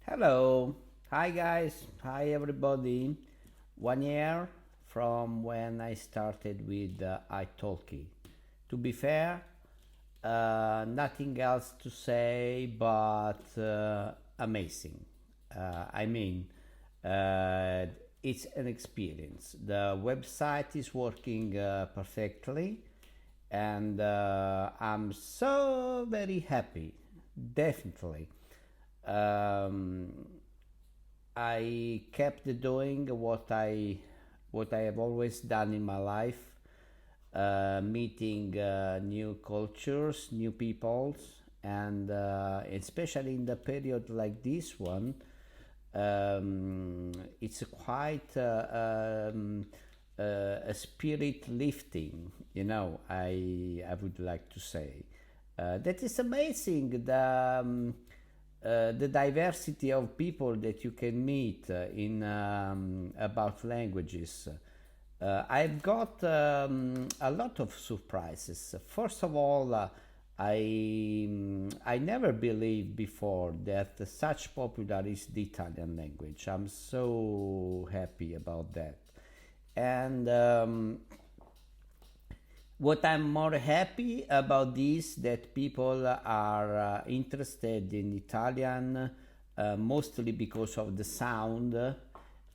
Hello, hi guys, hi everybody. 1 year from when I started with Italki. To be fair, nothing else to say but amazing. I mean, uh, it's an experience. The website is working perfectly, and I'm so very happy. Definitely. Um, I kept doing what I have always done in my life, meeting new cultures, new peoples, and especially in the period like this one, it's quite a spirit lifting. I would like to say that is amazing. The diversity of people that you can meet in about languages. I've got a lot of surprises. First of all, I never believed before that such popular is the Italian language. I'm so happy about that. And what I'm more happy about this that people are interested in Italian, mostly because of the sound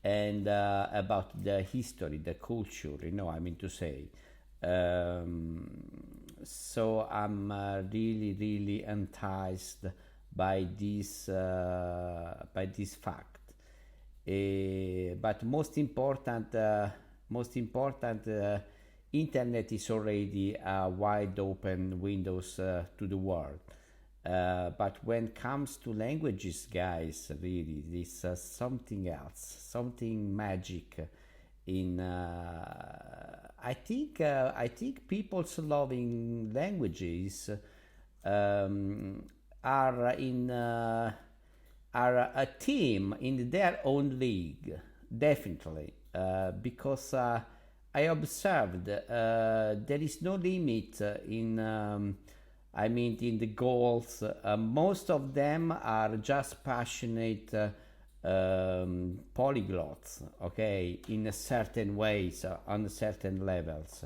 and about the history, the culture. I mean to say. Um, so I'm really, really enticed by this fact. But most important, internet is already a wide open windows to the world. But when it comes to languages, guys, really, this something else, something magic. I think people's loving languages um, are in are a team in their own league, definitely, because I observed there is no limit I mean, in the goals. Most of them are just passionate polyglots, okay, in a certain ways, on certain levels.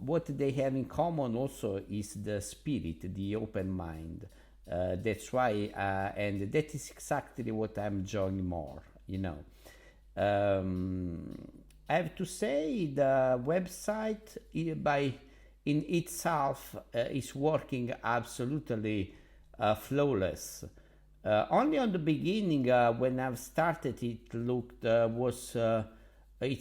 What they have in common also is the spirit, the open mind. That's why, and that is exactly what I'm enjoying more. Um, I have to say the website by in itself is working absolutely flawless. Only on the beginning, when I've started, it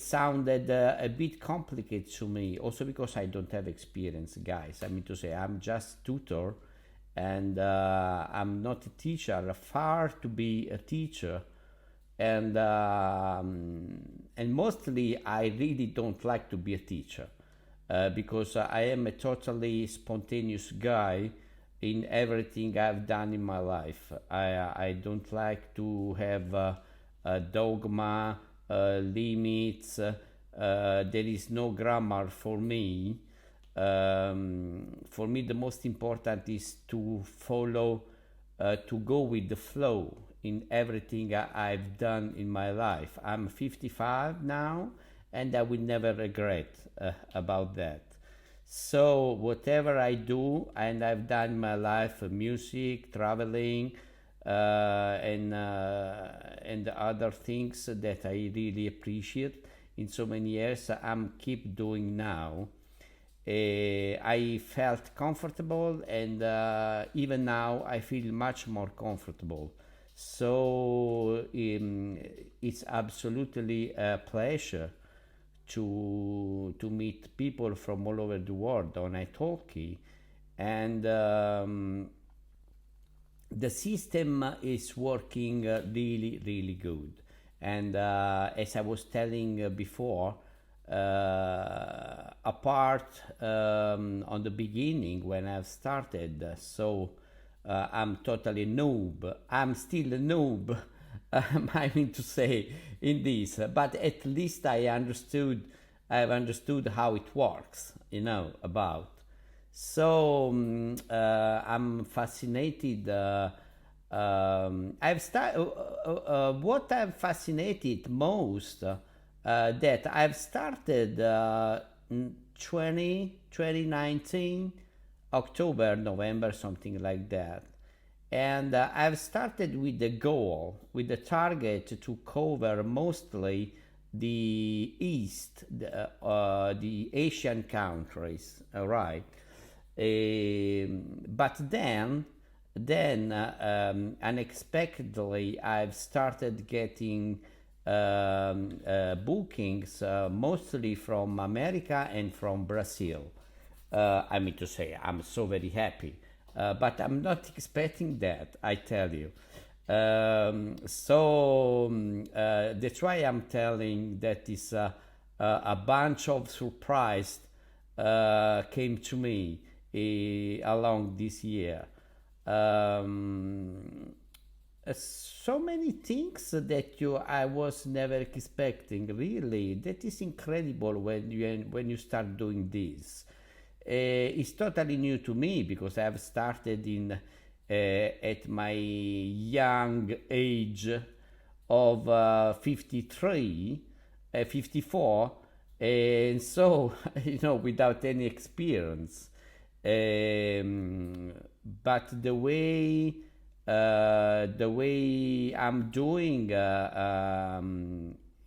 sounded a bit complicated to me. Also because I don't have experience, guys. I mean to say, I'm just tutor, and I'm not a teacher. Far to be a teacher, and mostly I really don't like to be a teacher because I am a totally spontaneous guy in everything I've done in my life. I don't like to have a dogma, limits. There is no grammar for me. For me, the most important is to follow, to go with the flow in everything I've done in my life. I'm 55 now, and I will never regret about that. So whatever I do, and I've done in my life, music, traveling, and other things that I really appreciate in so many years, I'm keep doing now. I felt comfortable, and even now I feel much more comfortable. So it's absolutely a pleasure to meet people from all over the world on italki, and the system is working really, really good. And as I was telling before, apart on the beginning when I've started, so I'm totally noob. I'm still a noob. I mean to say in this, but at least I've understood how it works. About. So I'm fascinated I've started. What I'm fascinated most that I've started 2019 October, November, something like that. And I've started with the goal, with the target to cover mostly the East, the Asian countries, all right? But then unexpectedly, I've started getting bookings mostly from America and from Brazil. I mean to say, I'm so very happy. But I'm not expecting that, I tell you. That's why I'm telling that is a bunch of surprise came to me along this year. So many things that I was never expecting. Really, that is incredible when you start doing this. It's totally new to me because I've started in at my young age of 53, 54, and so without any experience. But the way I'm doing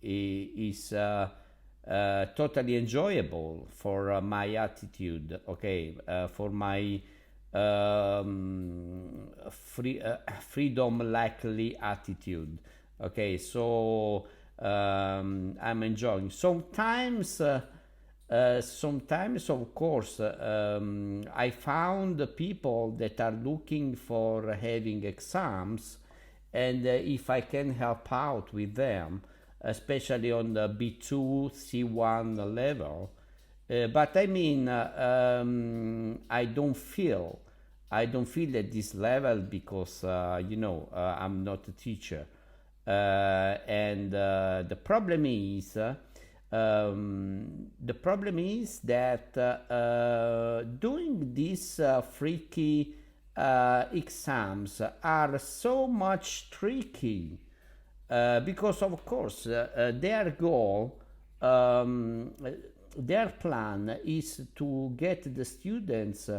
is totally enjoyable for my attitude. Okay, for my freedom likely attitude. Okay, so I'm enjoying. Sometimes, of course, I found people that are looking for having exams, and if I can help out with them, especially on the B2, C1 level. But I mean, I don't feel at this level because I'm not a teacher, and the problem is that doing these freaky exams are so much tricky because of course their goal, their plan is to get the students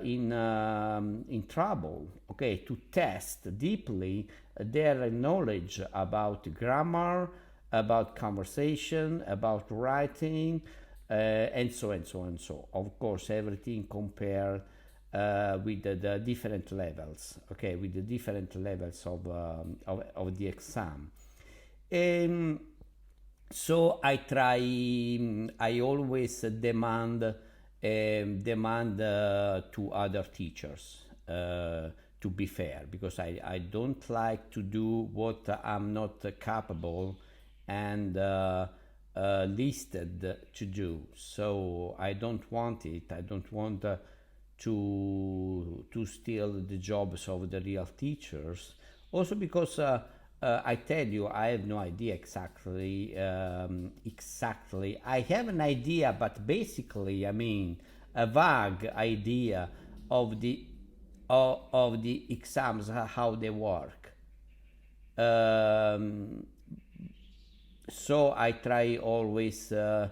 in trouble, okay, to test deeply their knowledge about grammar, about conversation, about writing, and so and so and so. Of course, everything compared with the different levels, okay, with the different levels of the exam. So I always demand to other teachers to be fair, because I don't like to do what I'm not capable and listed to do. So I don't want it. I don't want to steal the jobs of the real teachers. Also because I tell you, I have no idea exactly. Exactly, I have an idea, but basically, I mean, a vague idea of the exams, how they work. Um, so I try always to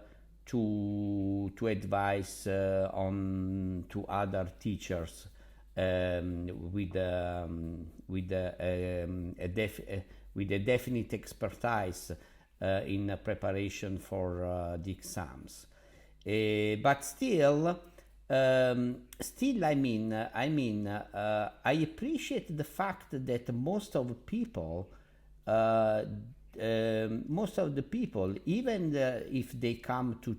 advise on to other teachers with a definite expertise in preparation for the exams. But still, I appreciate the fact that most of the people, even if they come to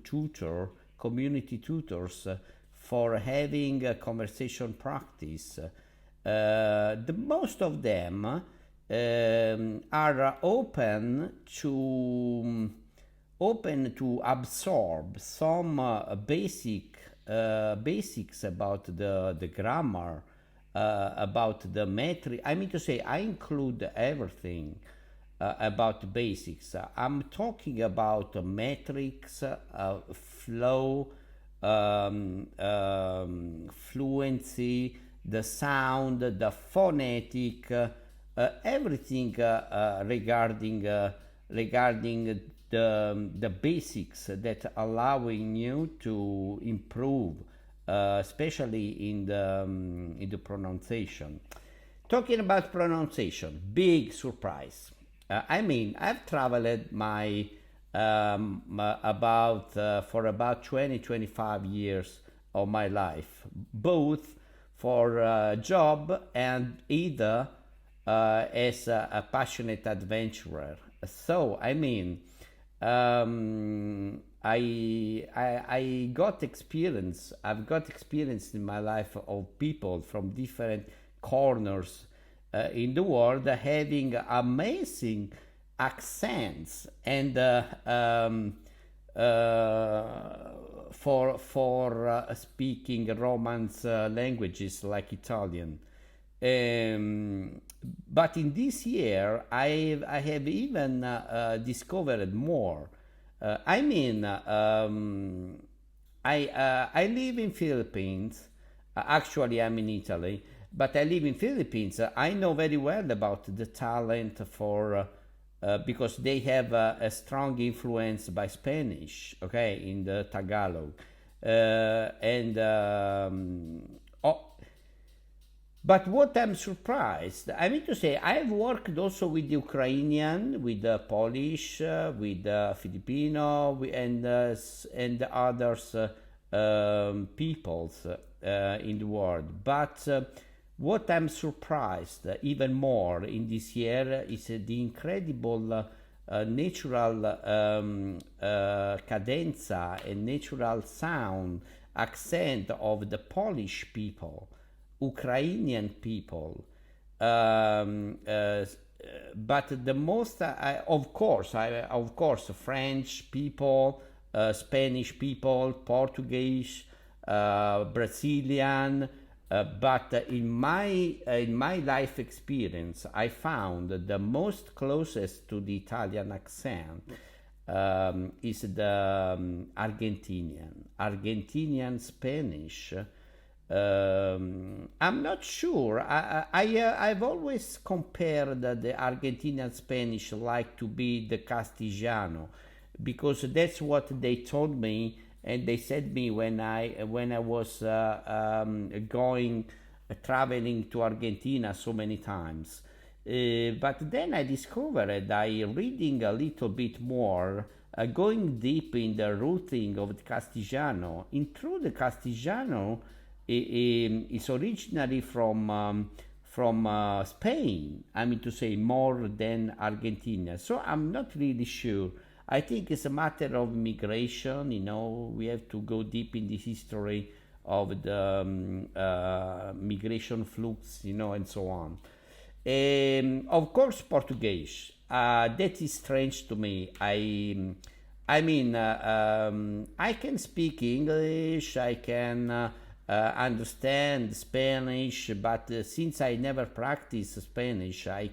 community tutors, for having a conversation practice, the most of them are open to absorb some basics about the grammar, about the metric. I mean to say, I include everything about basics. I'm talking about metrics, flow, fluency, the sound, the phonetic, everything regarding the basics that allowing you to improve, especially in the pronunciation. Talking about pronunciation, big surprise. I mean, I've traveled my about for about 20-25 years of my life, both for job and either as a passionate adventurer. So I mean, I got experience. I've got experience in my life of people from different corners in the world having amazing accents and for speaking Romance languages like Italian. Um, but in this year, I have even discovered more. I mean, I live in Philippines. Actually, I'm in Italy, but I live in Philippines. I know very well about the talent for because they have a strong influence by Spanish, okay, in the Tagalog, and oh, but what I'm surprised, I mean to say, I've worked also with Ukrainian, with Polish, with Filipino, and the others peoples in the world. But what I'm surprised even more in this year is the incredible natural cadenza and natural sound accent of the Polish people, Ukrainian people. But the most, of course, French people, Spanish people, Portuguese, Brazilian. But in my life experience, I found the most closest to the Italian accent is the Argentinian Spanish. I'm not sure. I've always compared the Argentinian Spanish like to be the Castellano, because that's what they told me, and they said me when I was going traveling to Argentina so many times. But then I discovered, I reading a little bit more, going deep in the rooting of the Castellano. In truth, the Castellano is originally from Spain. I mean to say, more than Argentina. So I'm not really sure. I think it's a matter of migration. You know, we have to go deep in the history of the migration flux, you know, and so on. Of course, Portuguese. That is strange to me. I mean, I can speak English. I can understand Spanish, but since I never practiced Spanish, I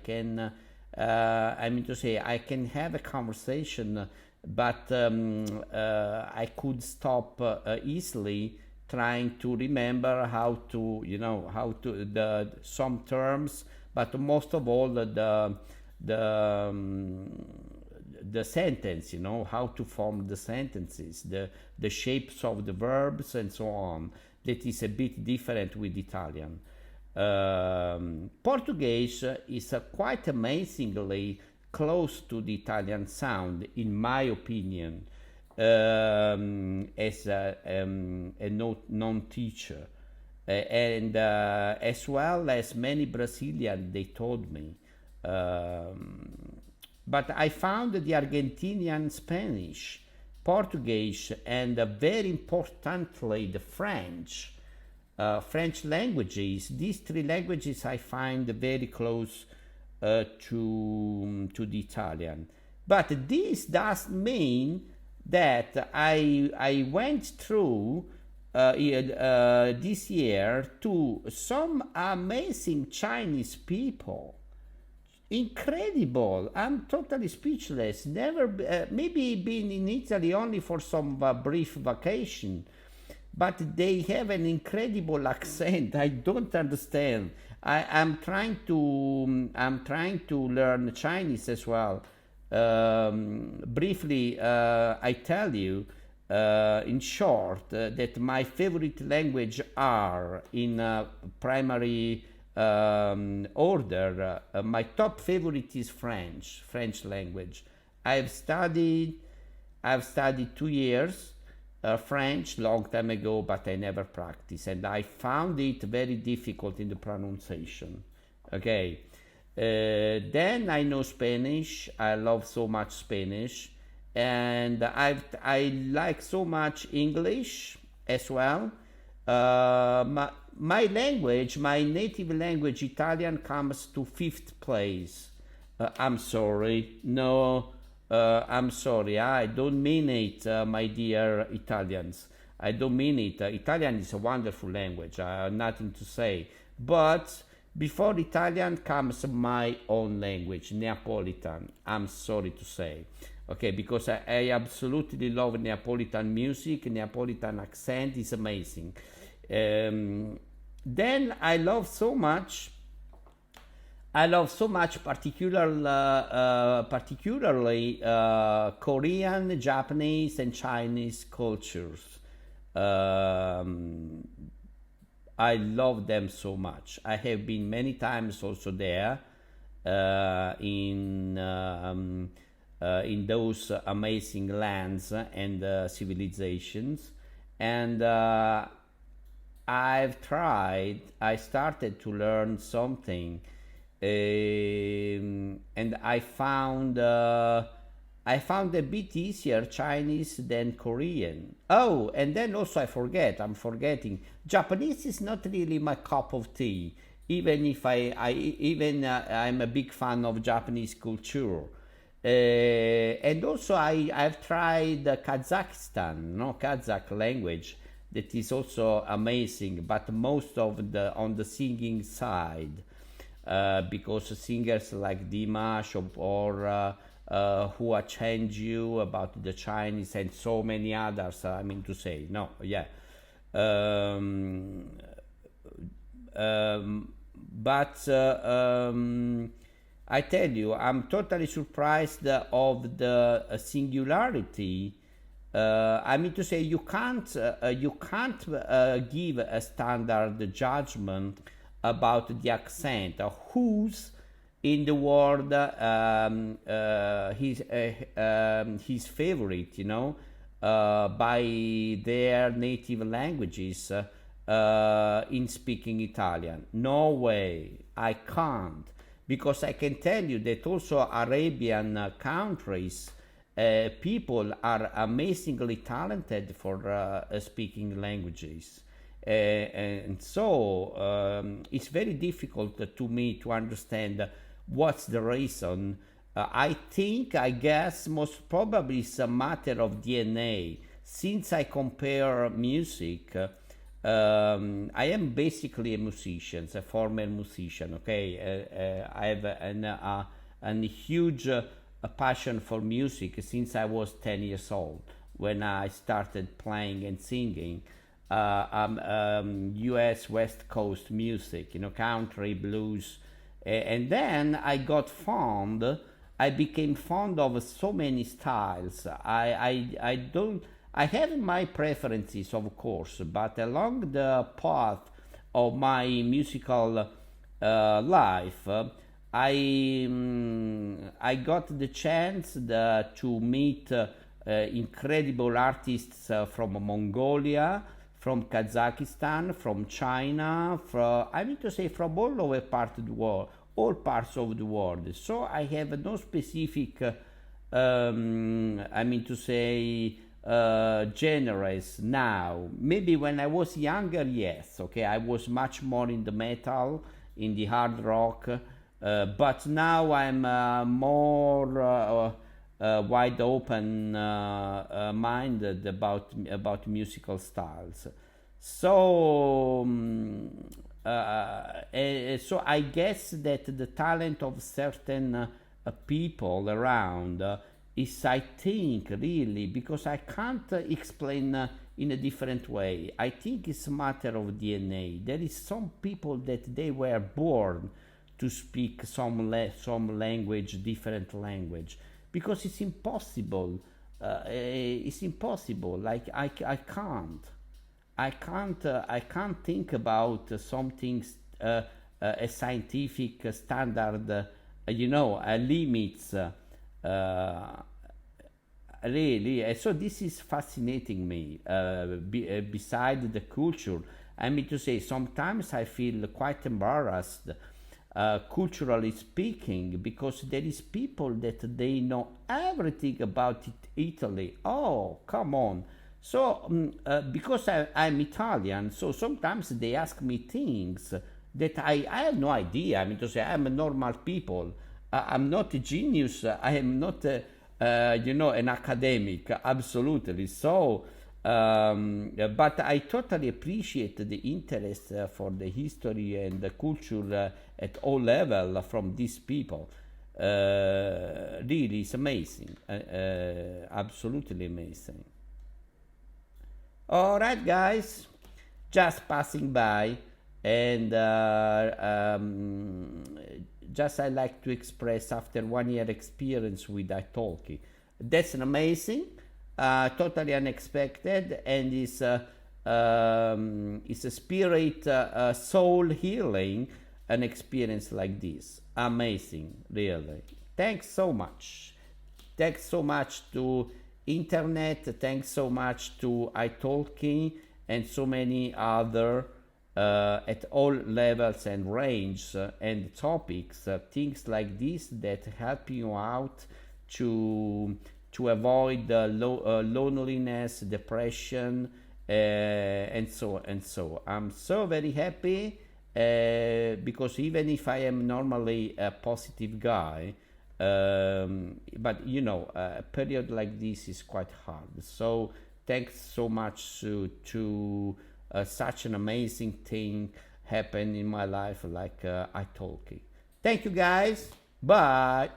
mean to say, I can have a conversation, but I could stop easily trying to remember how to, you know, how to the some terms, but most of all the the sentence, you know, how to form the sentences, the shapes of the verbs, and so on. That is a bit different with Italian. Portuguese is quite amazingly close to the Italian sound, in my opinion, as a non-teacher, and as well as many Brazilian, they told me. But I found the Argentinian Spanish, Portuguese, and very importantly the French. French languages. These three languages I find very close to the Italian. But this does mean that I went through this year to some amazing Chinese people. Incredible! I'm totally speechless. Never, maybe been in Italy only for some brief vacation, but they have an incredible accent. I don't understand. I'm trying to learn Chinese as well. Briefly, I tell you, in short, that my favorite language are in primary order. My top favorite is French language. I've studied I've studied 2 years French long time ago, but I never practiced, and I found it very difficult in the pronunciation. Okay. Then I know Spanish. I love so much Spanish, and I like so much English as well. My language, my native language, Italian, comes to fifth place. I'm sorry. No, I'm sorry. I don't mean it, my dear Italians. I don't mean it. Italian is a wonderful language. Nothing to say. But before Italian comes my own language, Neapolitan. I'm sorry to say. Okay, because I absolutely love Neapolitan music. Neapolitan accent is amazing. Then I love so much, particularly Korean, Japanese, and Chinese cultures. Um, I love them so much. I have been many times also there in those amazing lands and civilizations, and I started to learn something, and I found a bit easier Chinese than Korean. Oh, and then also I'm forgetting, Japanese is not really my cup of tea, even if I'm a big fan of Japanese culture. And also I've tried Kazakhstan, no, Kazakh language, that is also amazing, but most of the on the singing side, because singers like Dimash who change you about the Chinese and so many others. I mean to say, no, yeah. Um, but I tell you, I'm totally surprised of the singularity. I mean to say, you can't give a standard judgment about the accent. Who's in the world his favorite, by their native languages in speaking Italian? No way, I can't, because I can tell you that also Arabian countries, people are amazingly talented for speaking languages. And so it's very difficult to me to understand what's the reason. I guess, most probably it's a matter of DNA. Since I compare music, I am basically a musician, a former musician. Okay, I have an huge passion for music since I was 10 years old, when I started playing and singing U.S. West Coast music, country, blues, and then I became fond of so many styles. I don't. I have my preferences, of course, but along the path of my musical life, I got the chance to meet incredible artists from Mongolia, from Kazakhstan, from China, I mean to say, from all over part of the world, all parts of the world. So I have no specific, I mean to say, genres now. Maybe when I was younger, yes, okay, I was much more in the metal, in the hard rock, but now I'm more wide open minded about musical styles. So so I guess that the talent of certain people around is, I think, really, because I can't explain in a different way. I think it's a matter of DNA. There is some people that they were born to speak some language, different language, because it's impossible. It's impossible. Like I can't think about something a scientific standard, limits. Really, so this is fascinating me. Beside the culture, I mean to say, sometimes I feel quite embarrassed, culturally speaking, because there is people that they know everything about Italy. Oh, come on! So, because I'm Italian, so sometimes they ask me things that I have no idea. I mean to say, I'm a normal people. I'm not a genius. I am not, an academic. Absolutely. So, but I totally appreciate the interest for the history and the culture at all level from these people. Really, it's amazing. Absolutely amazing. All right, guys, just passing by, and just I like to express after 1 year experience with Italki. That's an amazing, totally unexpected, and it's a spirit, soul healing, an experience like this. Amazing, really. Thanks so much. Thanks so much to internet. Thanks so much to italki and so many other at all levels and range and topics, things like this that help you out to avoid loneliness, depression, and so and so. I'm so very happy because even if I am normally a positive guy, but a period like this is quite hard. So thanks so much to such an amazing thing happen in my life like Italki. Thank you guys. Bye.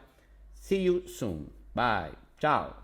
See you soon. Bye. Ciao.